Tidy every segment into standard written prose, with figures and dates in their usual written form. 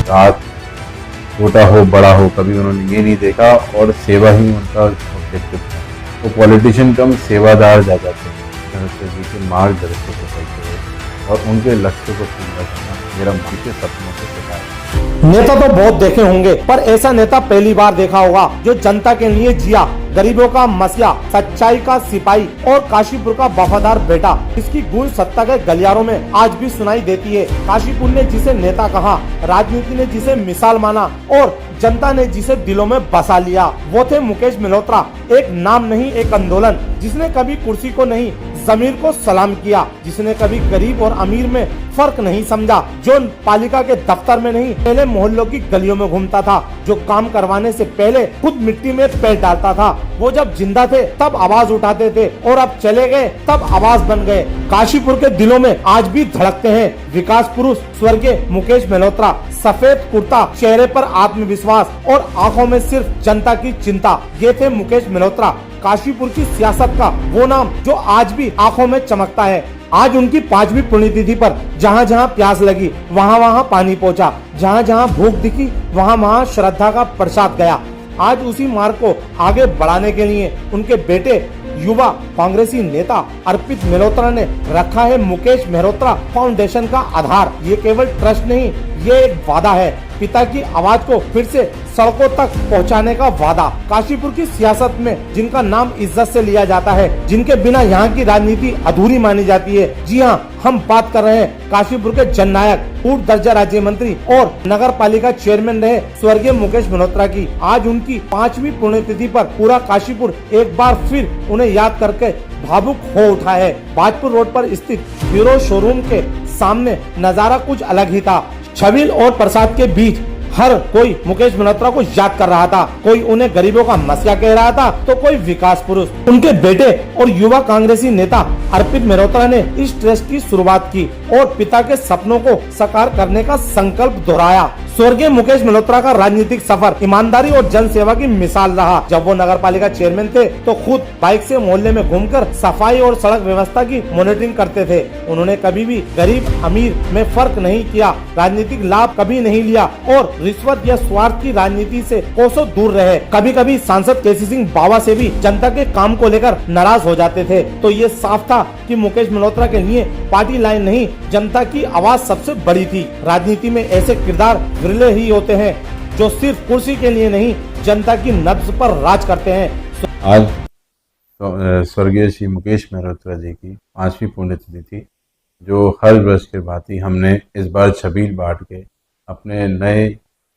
रात, छोटा हो बड़ा हो, कभी उन्होंने ये नहीं देखा और सेवा ही उनका ऑब्जेक्टिव था। वो पॉलिटिशियन कम सेवादार ज़्यादा थे। धनुष जी के मार्गदर्शक को चलते हुए और उनके लक्ष्य को पूरा करना मेरा मन के सपनों से सिखाया। नेता तो बहुत देखे होंगे, पर ऐसा नेता पहली बार देखा होगा जो जनता के लिए जिया, गरीबों का मसीहा, सच्चाई का सिपाही और काशीपुर का वफादार बेटा। इसकी गूंज सत्ता के गलियारों में आज भी सुनाई देती है। काशीपुर ने जिसे नेता कहा, राजनीति ने जिसे मिसाल माना और जनता ने जिसे दिलों में बसा लिया, वो थे मुकेश मेल्होत्रा। एक नाम नहीं, एक आंदोलन, जिसने कभी कुर्सी को नहीं जमीर को सलाम किया, जिसने कभी गरीब और अमीर में फर्क नहीं समझा, जो पालिका के दफ्तर में नहीं पहले मोहल्लों की गलियों में घूमता था, जो काम करवाने से पहले खुद मिट्टी में पैर डालता था। वो जब जिंदा थे तब आवाज उठाते थे और अब चले गए तब आवाज बन गए। काशीपुर के दिलों में आज भी धड़कते हैं विकास पुरुष स्वर्गीय मुकेश मेल्होत्रा। सफेद कुर्ता, चेहरे पर आत्मविश्वास और आंखों में सिर्फ जनता की चिंता, ये थे मुकेश मेल्होत्रा। काशीपुर की सियासत का वो नाम जो आज भी आंखों में चमकता है। आज उनकी 5वीं पुण्यतिथि पर जहाँ जहाँ प्यास लगी वहाँ वहाँ पानी पहुँचा, जहाँ जहाँ भूख दिखी वहाँ वहाँ श्रद्धा का प्रसाद गया। आज उसी मार्ग को आगे बढ़ाने के लिए उनके बेटे युवा कांग्रेसी नेता अर्पित मेल्होत्रा ने रखा है मुकेश मेल्होत्रा फाउंडेशन का आधार। ये केवल ट्रस्ट नहीं, ये एक वादा है, पिता की आवाज को फिर से सड़कों तक पहुंचाने का वादा। काशीपुर की सियासत में जिनका नाम इज्जत से लिया जाता है, जिनके बिना यहाँ की राजनीति अधूरी मानी जाती है। जी हाँ, हम बात कर रहे हैं काशीपुर के जननायक, पूर्व दर्जा राज्य मंत्री और नगर पालिका चेयरमैन रहे स्वर्गीय मुकेश मेल्होत्रा की। आज उनकी 5वीं पुण्यतिथि पर पूरा काशीपुर एक बार फिर उन्हें याद करके भावुक हो उठा है। बाजपुर रोड पर स्थित हीरो शोरूम के सामने नजारा कुछ अलग ही था। छबील और प्रसाद के बीच हर कोई मुकेश मेल्होत्रा को याद कर रहा था। कोई उन्हें गरीबों का मसीहा कह रहा था तो कोई विकास पुरुष। उनके बेटे और युवा कांग्रेसी नेता अर्पित मेल्होत्रा ने इस ट्रस्ट की शुरुआत की और पिता के सपनों को साकार करने का संकल्प दोहराया। स्वर्गीय मुकेश मेल्होत्रा का राजनीतिक सफर ईमानदारी और जन सेवा की मिसाल रहा। जब वो नगर पालिका चेयरमैन थे तो खुद बाइक से मोहल्ले में घूमकर सफाई और सड़क व्यवस्था की मॉनिटरिंग करते थे। उन्होंने कभी भी गरीब अमीर में फर्क नहीं किया, राजनीतिक लाभ कभी नहीं लिया और रिश्वत या स्वार्थ की राजनीति से कोसों दूर रहे। कभी कभी सांसद केसी सिंह बावा से भी जनता के काम को लेकर नाराज हो जाते थे। तो ये साफ था कि मुकेश मेल्होत्रा के लिए पार्टी लाइन नहीं, जनता की आवाज सबसे बड़ी थी। राजनीति में ऐसे किरदार विरले ही होते हैं जो सिर्फ कुर्सी के लिए नहीं, जनता की नब्ज पर राज करते हैं। आज स्वर्गीय श्री मुकेश मेल्होत्रा जी की 5वीं पुण्यतिथि थी, जो हर वर्ष के भांति हमने इस बार छबील बांट के अपने नए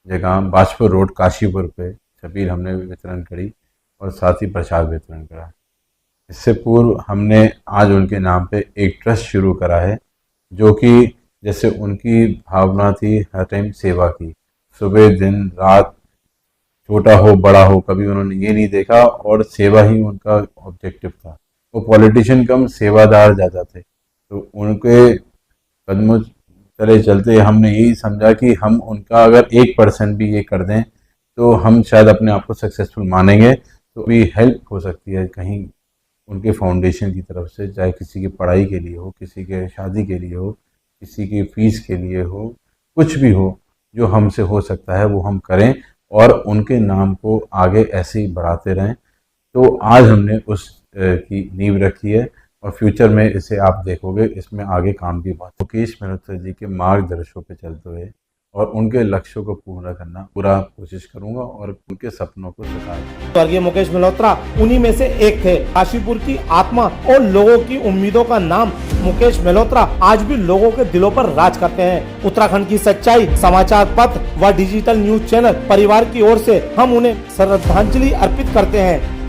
जगह बाजपुर रोड काशीपुर पे छबील हमने वितरण करी और साथ ही प्रसाद वितरण करा। इससे पूर्व हमने आज उनके नाम पे एक ट्रस्ट शुरू करा है, जो कि जैसे उनकी भावना थी हर टाइम सेवा की। सुबह दिन रात, छोटा हो बड़ा हो, कभी उन्होंने ये नहीं देखा और सेवा ही उनका ऑब्जेक्टिव था। वो पॉलिटिशियन कम सेवादार ज़्यादा थे। तो उनके कदमों चले चलते हमने यही समझा कि हम उनका अगर 1% भी ये कर दें तो हम शायद अपने आप को सक्सेसफुल मानेंगे। तो भी हेल्प हो सकती है कहीं उनके फाउंडेशन की तरफ से, चाहे किसी की पढ़ाई के लिए हो, किसी के शादी के लिए हो, किसी की फीस के लिए हो, कुछ भी हो जो हमसे हो सकता है वो हम करें और उनके नाम को आगे ऐसे ही बढ़ाते रहें। तो आज हमने उस की नींव रखी है और फ्यूचर में इसे आप देखोगे, इसमें आगे काम की बात। मुकेश मेल्होत्रा जी के मार्गदर्शकों पे चलते हुए और उनके लक्ष्यों को पूरा करना पूरा कोशिश करूंगा और उनके सपनों को साकार। स्वर्गीय मुकेश मेल्होत्रा उन्हीं में से एक थे। काशीपुर की आत्मा और लोगों की उम्मीदों का नाम मुकेश मेल्होत्रा आज भी लोगों के दिलों पर राज करते हैं। उत्तराखंड की सच्चाई समाचार पत्र व डिजिटल न्यूज चैनल परिवार की ओर से हम उन्हें श्रद्धांजलि अर्पित करते हैं।